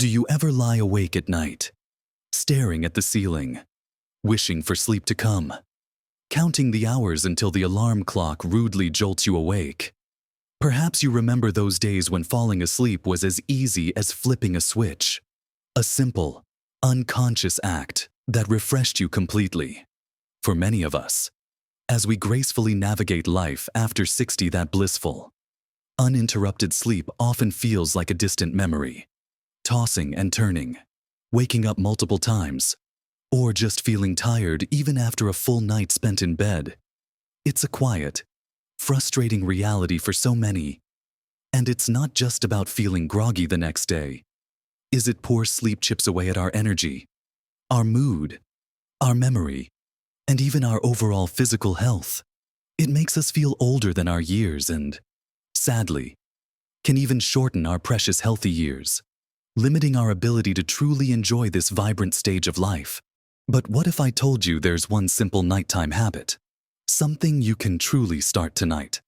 Do you ever lie awake at night, staring at the ceiling, wishing for sleep to come, counting the hours until the alarm clock rudely jolts you awake? Perhaps you remember those days when falling asleep was as easy as flipping a switch, a simple, unconscious act that refreshed you completely. For many of us, as we gracefully navigate life after 60, that blissful, uninterrupted sleep often feels like a distant memory, tossing and turning, waking up multiple times, or just feeling tired even after a full night spent in bed. It's a quiet, frustrating reality for so many. And it's not just about feeling groggy the next day. Is it poor sleep chips away at our energy, our mood, our memory, and even our overall physical health? It makes us feel older than our years and, sadly, can even shorten our precious healthy years, limiting our ability to truly enjoy this vibrant stage of life. But what if I told you there's one simple nighttime habit, something you can truly start tonight,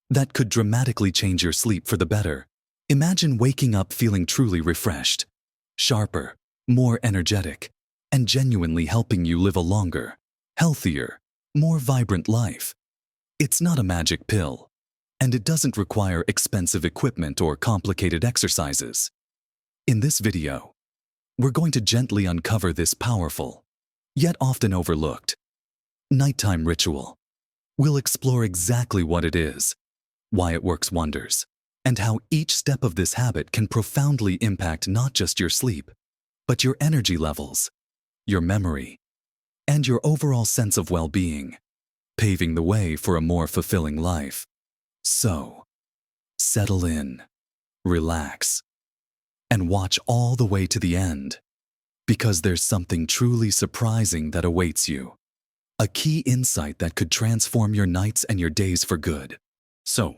that could dramatically change your sleep for the better? Imagine waking up feeling truly refreshed, sharper, more energetic, and genuinely helping you live a longer, healthier, more vibrant life. It's not a magic pill, and it doesn't require expensive equipment or complicated exercises. In this video, we're going to gently uncover this powerful, yet often overlooked, nighttime ritual. We'll explore exactly what it is, why it works wonders, and how each step of this habit can profoundly impact not just your sleep, but your energy levels, your memory, and your overall sense of well-being, paving the way for a more fulfilling life. So, settle in, relax, and watch all the way to the end, because there's something truly surprising that awaits you. A key insight that could transform your nights and your days for good. So,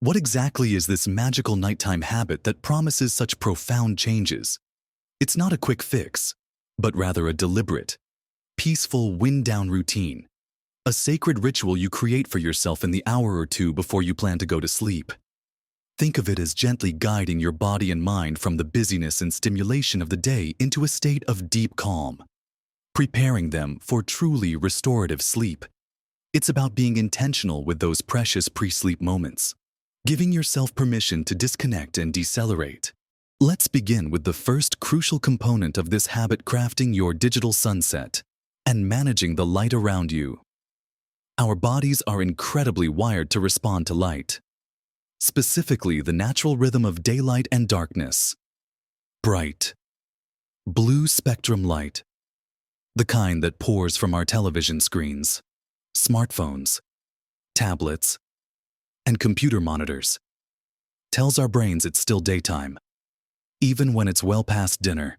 what exactly is this magical nighttime habit that promises such profound changes? It's not a quick fix, but rather a deliberate, peaceful wind-down routine, a sacred ritual you create for yourself in the hour or two before you plan to go to sleep. Think of it as gently guiding your body and mind from the busyness and stimulation of the day into a state of deep calm, preparing them for truly restorative sleep. It's about being intentional with those precious pre-sleep moments, giving yourself permission to disconnect and decelerate. Let's begin with the first crucial component of this habit: crafting your digital sunset and managing the light around you. Our bodies are incredibly wired to respond to light, specifically the natural rhythm of daylight and darkness. Bright, blue spectrum light, the kind that pours from our television screens, smartphones, tablets, and computer monitors, tells our brains it's still daytime, even when it's well past dinner.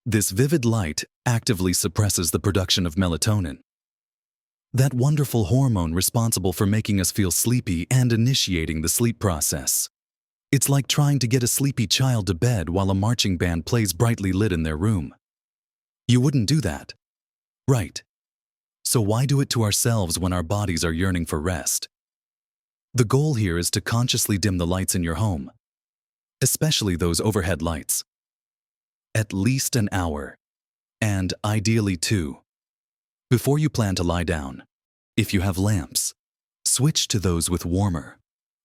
This vivid light actively suppresses the production of melatonin, that wonderful hormone responsible for making us feel sleepy and initiating the sleep process. It's like trying to get a sleepy child to bed while a marching band plays brightly lit in their room. You wouldn't do that, right? So why do it to ourselves when our bodies are yearning for rest? The goal here is to consciously dim the lights in your home, especially those overhead lights, at least an hour, and ideally 2. Before you plan to lie down. If you have lamps, switch to those with warmer,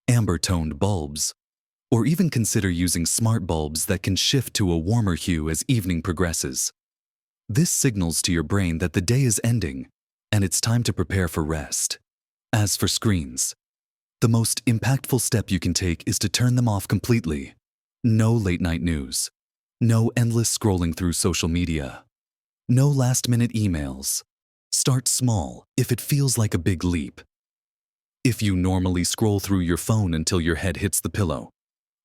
amber-toned bulbs, or even consider using smart bulbs that can shift to a warmer hue as evening progresses. This signals to your brain that the day is ending and it's time to prepare for rest. As for screens, the most impactful step you can take is to turn them off completely. No late-night news, no endless scrolling through social media, no last-minute emails. Start small if it feels like a big leap. If you normally scroll through your phone until your head hits the pillow,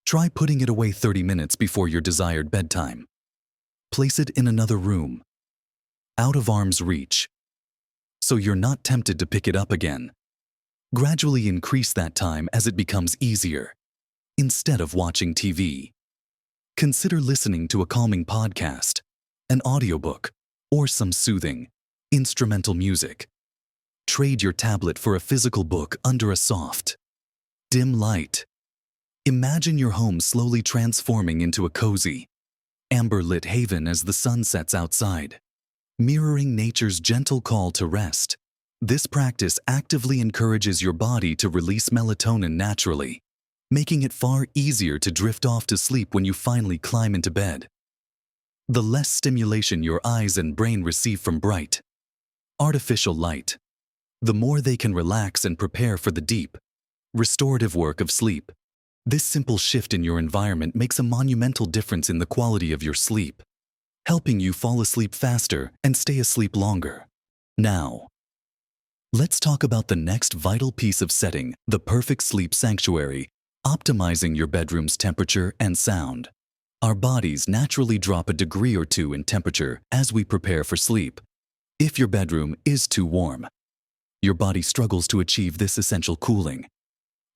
try putting it away 30 minutes before your desired bedtime. Place it in another room, out of arm's reach, so you're not tempted to pick it up again. Gradually increase that time as it becomes easier. Instead of watching TV, consider listening to a calming podcast, an audiobook, or some soothing, instrumental music. Trade your tablet for a physical book under a soft, dim light. Imagine your home slowly transforming into a cozy, amber-lit haven as the sun sets outside, mirroring nature's gentle call to rest. This practice actively encourages your body to release melatonin naturally, making it far easier to drift off to sleep when you finally climb into bed. The less stimulation your eyes and brain receive from bright, artificial light, the more they can relax and prepare for the deep, restorative work of sleep. This simple shift in your environment makes a monumental difference in the quality of your sleep, helping you fall asleep faster and stay asleep longer. Now, let's talk about the next vital piece of setting the perfect sleep sanctuary, optimizing your bedroom's temperature and sound. Our bodies naturally drop a degree or two in temperature as we prepare for sleep. If your bedroom is too warm, your body struggles to achieve this essential cooling,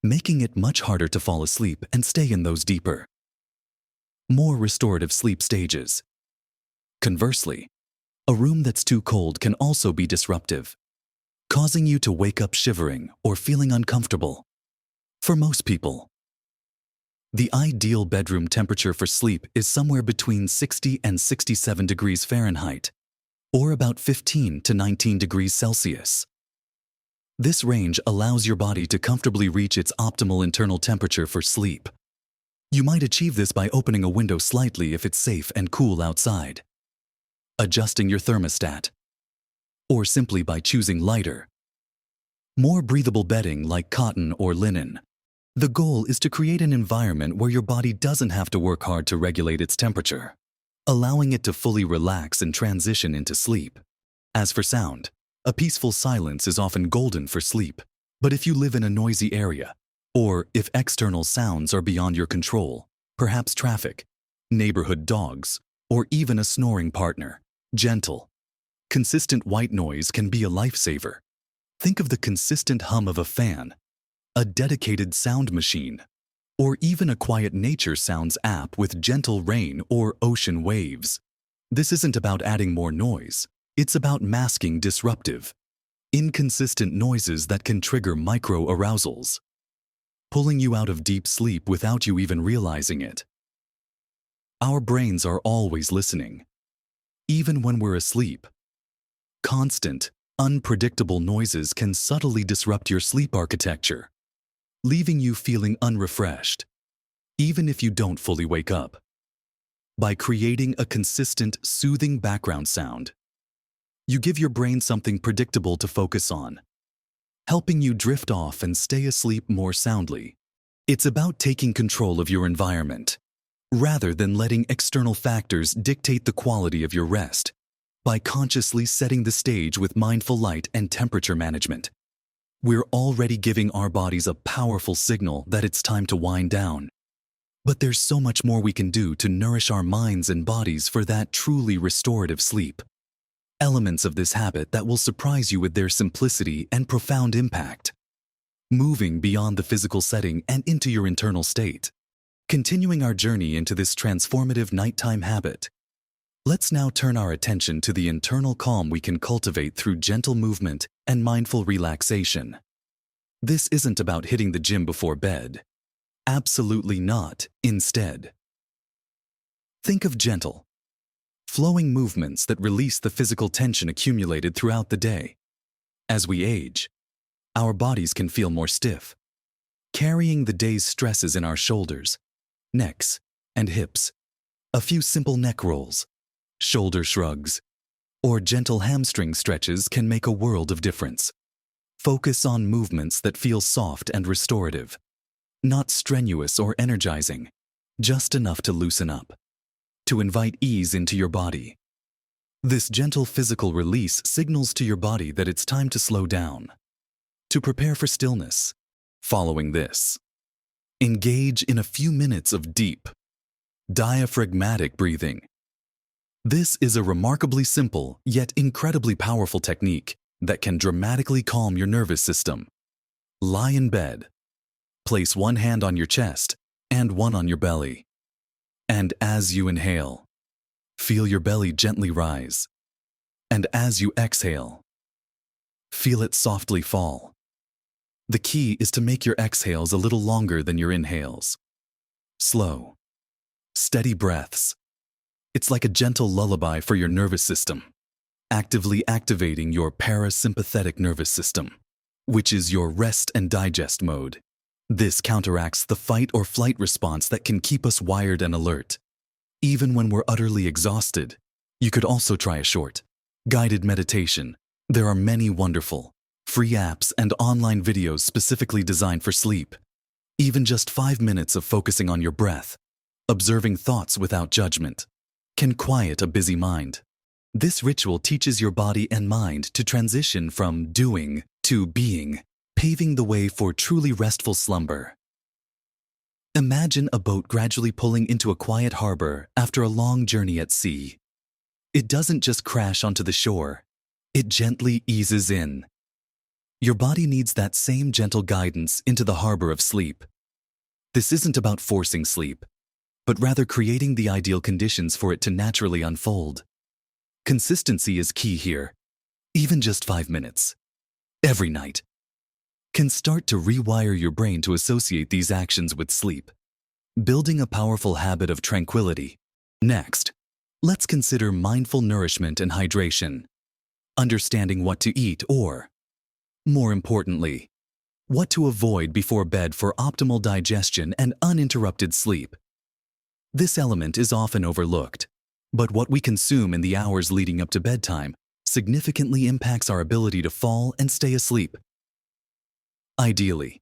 making it much harder to fall asleep and stay in those deeper, more restorative sleep stages. Conversely, a room that's too cold can also be disruptive, causing you to wake up shivering or feeling uncomfortable. For most people, the ideal bedroom temperature for sleep is somewhere between 60 and 67 degrees Fahrenheit, or about 15 to 19 degrees Celsius. This range allows your body to comfortably reach its optimal internal temperature for sleep. You might achieve this by opening a window slightly if it's safe and cool outside, adjusting your thermostat, or simply by choosing lighter, more breathable bedding like cotton or linen. The goal is to create an environment where your body doesn't have to work hard to regulate its temperature, allowing it to fully relax and transition into sleep. As for sound, a peaceful silence is often golden for sleep, but if you live in a noisy area, or if external sounds are beyond your control, perhaps traffic, neighborhood dogs, or even a snoring partner, gentle, consistent white noise can be a lifesaver. Think of the consistent hum of a fan, a dedicated sound machine, or even a quiet nature sounds app with gentle rain or ocean waves. This isn't about adding more noise. It's about masking disruptive, inconsistent noises that can trigger micro-arousals, pulling you out of deep sleep without you even realizing it. Our brains are always listening, even when we're asleep. Constant, unpredictable noises can subtly disrupt your sleep architecture, leaving you feeling unrefreshed, even if you don't fully wake up. By creating a consistent, soothing background sound, you give your brain something predictable to focus on, helping you drift off and stay asleep more soundly. It's about taking control of your environment, rather than letting external factors dictate the quality of your rest. By consciously setting the stage with mindful light and temperature management, we're already giving our bodies a powerful signal that it's time to wind down. But there's so much more we can do to nourish our minds and bodies for that truly restorative sleep. Elements of this habit that will surprise you with their simplicity and profound impact. Moving beyond the physical setting and into your internal state. Continuing our journey into this transformative nighttime habit, let's now turn our attention to the internal calm we can cultivate through gentle movement and mindful relaxation. This isn't about hitting the gym before bed. Absolutely not. Instead, think of gentle, flowing movements that release the physical tension accumulated throughout the day. As we age, our bodies can feel more stiff, carrying the day's stresses in our shoulders, necks, and hips. A few simple neck rolls, shoulder shrugs, or gentle hamstring stretches can make a world of difference. Focus on movements that feel soft and restorative, not strenuous or energizing, just enough to loosen up, to invite ease into your body. This gentle physical release signals to your body that it's time to slow down, to prepare for stillness. Following this, engage in a few minutes of deep, diaphragmatic breathing. This is a remarkably simple yet incredibly powerful technique that can dramatically calm your nervous system. Lie in bed. Place one hand on your chest and one on your belly. And as you inhale, feel your belly gently rise. And as you exhale, feel it softly fall. The key is to make your exhales a little longer than your inhales. Slow, steady breaths. It's like a gentle lullaby for your nervous system, actively activating your parasympathetic nervous system, which is your rest and digest mode. This counteracts the fight or flight response that can keep us wired and alert. Even when we're utterly exhausted, you could also try a short, guided meditation. There are many wonderful, free apps and online videos specifically designed for sleep. Even just 5 minutes of focusing on your breath, observing thoughts without judgment, can quiet a busy mind. This ritual teaches your body and mind to transition from doing to being, paving the way for truly restful slumber. Imagine a boat gradually pulling into a quiet harbor after a long journey at sea. It doesn't just crash onto the shore, it gently eases in. Your body needs that same gentle guidance into the harbor of sleep. This isn't about forcing sleep, but rather creating the ideal conditions for it to naturally unfold. Consistency is key here. Even just 5 minutes, every night, can start to rewire your brain to associate these actions with sleep, building a powerful habit of tranquility. Next, let's consider mindful nourishment and hydration, understanding what to eat or, more importantly, what to avoid before bed for optimal digestion and uninterrupted sleep. This element is often overlooked, but what we consume in the hours leading up to bedtime significantly impacts our ability to fall and stay asleep. Ideally,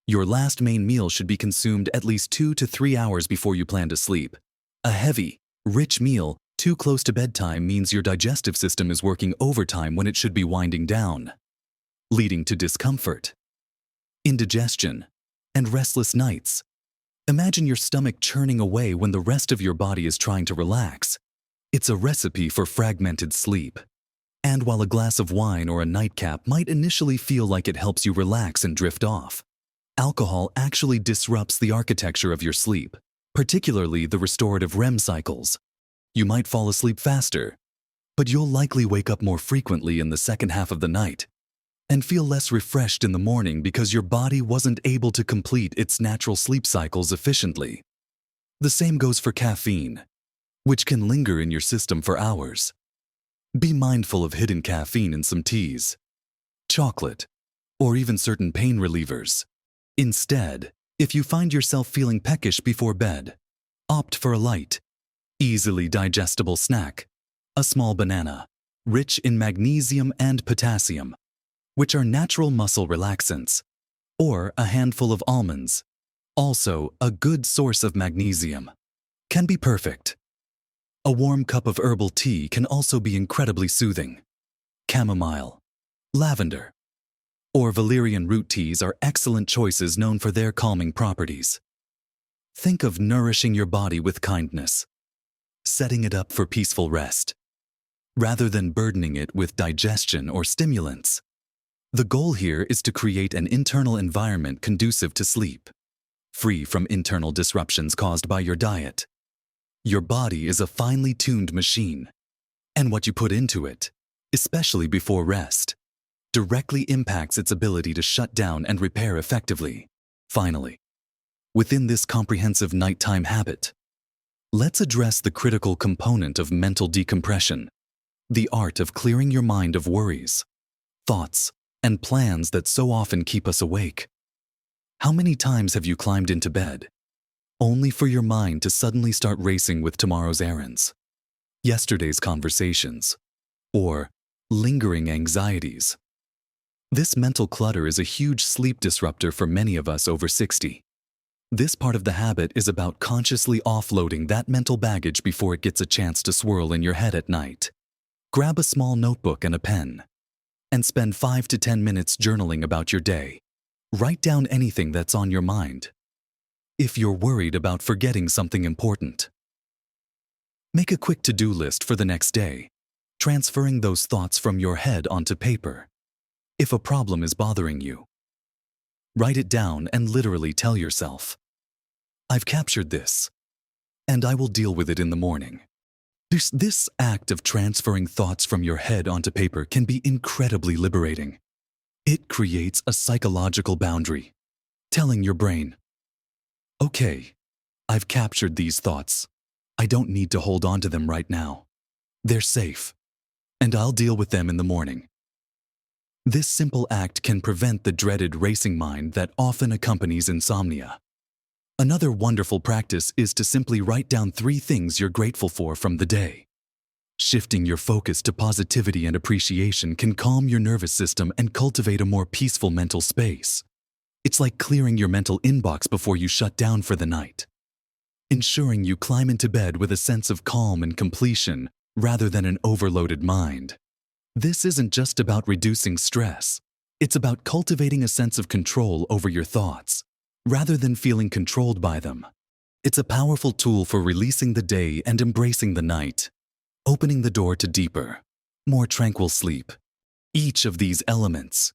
your last main meal should be consumed at least 2 to 3 hours before you plan to sleep. A heavy, rich meal too close to bedtime means your digestive system is working overtime when it should be winding down, leading to discomfort, indigestion, and restless nights. Imagine your stomach churning away when the rest of your body is trying to relax. It's a recipe for fragmented sleep. And while a glass of wine or a nightcap might initially feel like it helps you relax and drift off, alcohol actually disrupts the architecture of your sleep, particularly the restorative REM cycles. You might fall asleep faster, but you'll likely wake up more frequently in the second half of the night and feel less refreshed in the morning because your body wasn't able to complete its natural sleep cycles efficiently. The same goes for caffeine, which can linger in your system for hours. Be mindful of hidden caffeine in some teas, chocolate, or even certain pain relievers. Instead, if you find yourself feeling peckish before bed, opt for a light, easily digestible snack, a small banana, rich in magnesium and potassium, which are natural muscle relaxants, or a handful of almonds, also a good source of magnesium, can be perfect. A warm cup of herbal tea can also be incredibly soothing. Chamomile, lavender, or valerian root teas are excellent choices known for their calming properties. Think of nourishing your body with kindness, setting it up for peaceful rest, rather than burdening it with digestion or stimulants. The goal here is to create an internal environment conducive to sleep, free from internal disruptions caused by your diet. Your body is a finely tuned machine, and what you put into it, especially before rest, directly impacts its ability to shut down and repair effectively. Finally, within this comprehensive nighttime habit, let's address the critical component of mental decompression, the art of clearing your mind of worries, thoughts, and plans that so often keep us awake. How many times have you climbed into bed, only for your mind to suddenly start racing with tomorrow's errands, yesterday's conversations, or lingering anxieties? This mental clutter is a huge sleep disruptor for many of us over 60. This part of the habit is about consciously offloading that mental baggage before it gets a chance to swirl in your head at night. Grab a small notebook and a pen, and spend 5 to 10 minutes journaling about your day. Write down anything that's on your mind. If you're worried about forgetting something important, make a quick to-do list for the next day, transferring those thoughts from your head onto paper. If a problem is bothering you, write it down and literally tell yourself, "I've captured this, and I will deal with it in the morning." This act of transferring thoughts from your head onto paper can be incredibly liberating. It creates a psychological boundary, telling your brain, "Okay, I've captured these thoughts. I don't need to hold on to them right now. They're safe, and I'll deal with them in the morning. This simple act can prevent the dreaded racing mind that often accompanies insomnia. Another wonderful practice is to simply write down 3 things you're grateful for from the day. Shifting your focus to positivity and appreciation can calm your nervous system and cultivate a more peaceful mental space. It's like clearing your mental inbox before you shut down for the night, ensuring you climb into bed with a sense of calm and completion rather than an overloaded mind. This isn't just about reducing stress. It's about cultivating a sense of control over your thoughts, rather than feeling controlled by them. It's a powerful tool for releasing the day and embracing the night, opening the door to deeper, more tranquil sleep. Each of these elements,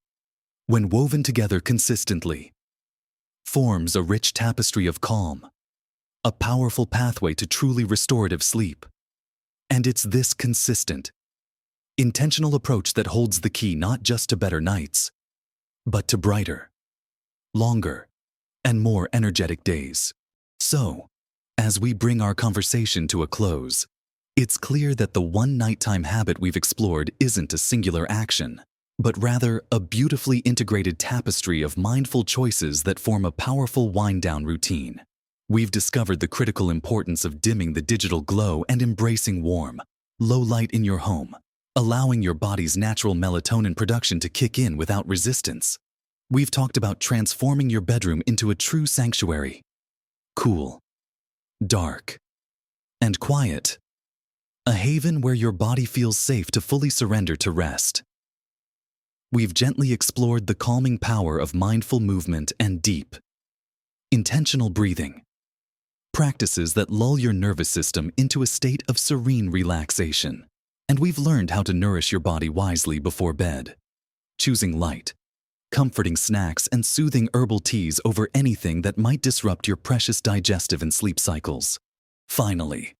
when woven together consistently, forms a rich tapestry of calm, a powerful pathway to truly restorative sleep. And it's this consistent, intentional approach that holds the key not just to better nights, but to brighter, longer, and more energetic days. So, as we bring our conversation to a close, it's clear that the one nighttime habit we've explored isn't a singular action, but rather a beautifully integrated tapestry of mindful choices that form a powerful wind-down routine. We've discovered the critical importance of dimming the digital glow and embracing warm, low light in your home, allowing your body's natural melatonin production to kick in without resistance. We've talked about transforming your bedroom into a true sanctuary. Cool, dark, and quiet. A haven where your body feels safe to fully surrender to rest. We've gently explored the calming power of mindful movement and deep, intentional breathing. Practices that lull your nervous system into a state of serene relaxation. And we've learned how to nourish your body wisely before bed, choosing light, comforting snacks, and soothing herbal teas over anything that might disrupt your precious digestive and sleep cycles. Finally,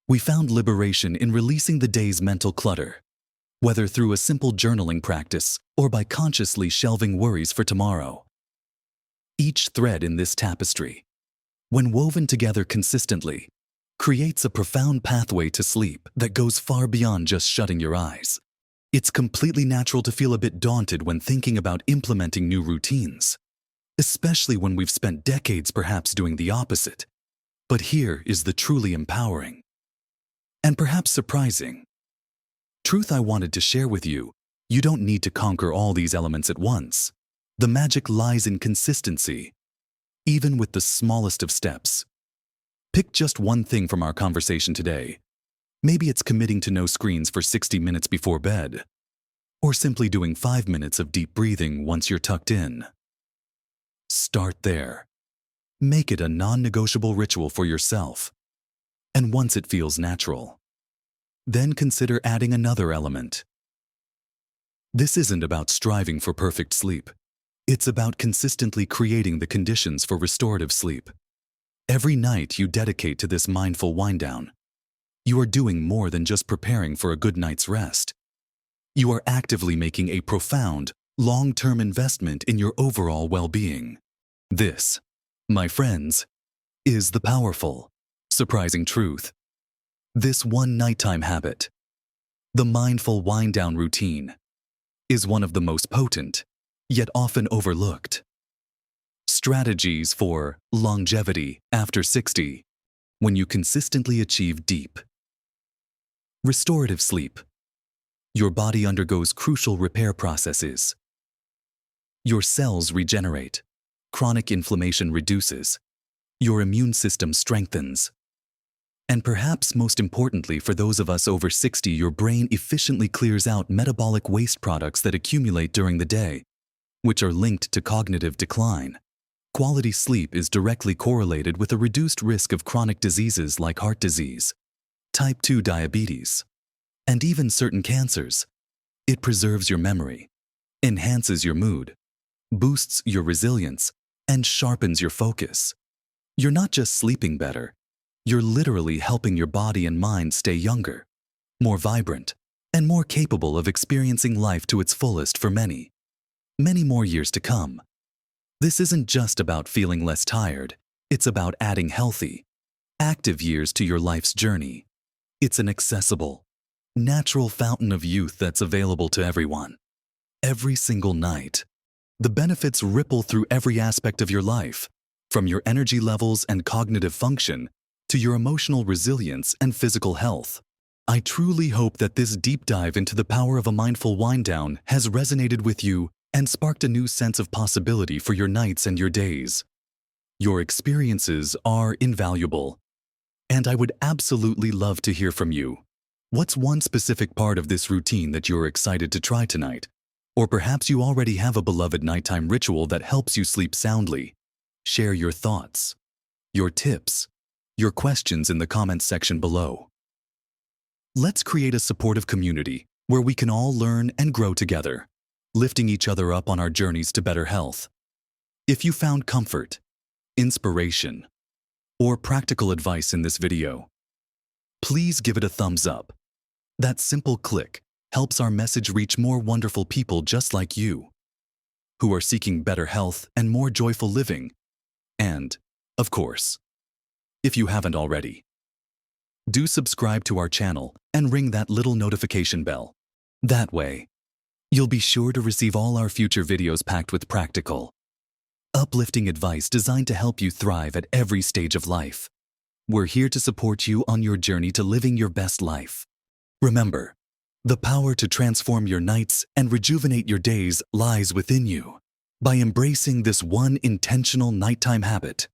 we found liberation in releasing the day's mental clutter, whether through a simple journaling practice or by consciously shelving worries for tomorrow. Each thread in this tapestry, when woven together consistently, creates a profound pathway to sleep that goes far beyond just shutting your eyes. It's completely natural to feel a bit daunted when thinking about implementing new routines, especially when we've spent decades perhaps doing the opposite. But here is the truly empowering, and perhaps surprising, truth I wanted to share with you. You don't need to conquer all these elements at once. The magic lies in consistency, even with the smallest of steps. Pick just one thing from our conversation today. Maybe it's committing to no screens for 60 minutes before bed, or simply doing 5 minutes of deep breathing once you're tucked in. Start there. Make it a non-negotiable ritual for yourself. And once it feels natural, then consider adding another element. This isn't about striving for perfect sleep. It's about consistently creating the conditions for restorative sleep. Every night you dedicate to this mindful wind-down, you are doing more than just preparing for a good night's rest. You are actively making a profound, long-term investment in your overall well-being. This, my friends, is the powerful, surprising truth. This one nighttime habit, the mindful wind-down routine, is one of the most potent, yet often overlooked strategies for longevity after 60, when you consistently achieve deep, restorative sleep. Your body undergoes crucial repair processes. Your cells regenerate, chronic inflammation reduces, your immune system strengthens. And perhaps most importantly for those of us over 60, your brain efficiently clears out metabolic waste products that accumulate during the day, which are linked to cognitive decline. Quality sleep is directly correlated with a reduced risk of chronic diseases like heart disease, type 2 diabetes, and even certain cancers. It preserves your memory, enhances your mood, boosts your resilience, and sharpens your focus. You're not just sleeping better, you're literally helping your body and mind stay younger, more vibrant, and more capable of experiencing life to its fullest for many, many more years to come. This isn't just about feeling less tired, it's about adding healthy, active years to your life's journey. It's an accessible, natural fountain of youth that's available to everyone. Every single night, the benefits ripple through every aspect of your life, from your energy levels and cognitive function to your emotional resilience and physical health. I truly hope that this deep dive into the power of a mindful wind-down has resonated with you and sparked a new sense of possibility for your nights and your days. Your experiences are invaluable, and I would absolutely love to hear from you. What's one specific part of this routine that you're excited to try tonight? Or perhaps you already have a beloved nighttime ritual that helps you sleep soundly. Share your thoughts, your tips, your questions in the comments section below. Let's create a supportive community where we can all learn and grow together, lifting each other up on our journeys to better health. If you found comfort, inspiration, or practical advice in this video, please give it a thumbs up. That simple click helps our message reach more wonderful people just like you, who are seeking better health and more joyful living. And, of course, if you haven't already, do subscribe to our channel and ring that little notification bell. That way, you'll be sure to receive all our future videos packed with practical, uplifting advice designed to help you thrive at every stage of life. We're here to support you on your journey to living your best life. Remember, the power to transform your nights and rejuvenate your days lies within you. By embracing this one intentional nighttime habit,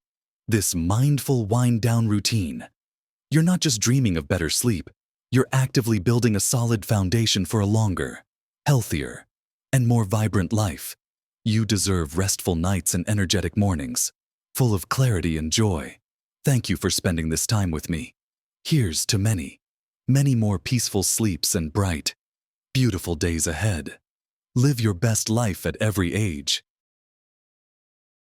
this mindful wind-down routine, you're not just dreaming of better sleep, you're actively building a solid foundation for a longer, healthier, and more vibrant life. You deserve restful nights and energetic mornings, full of clarity and joy. Thank you for spending this time with me. Here's to many, many more peaceful sleeps and bright, beautiful days ahead. Live your best life at every age.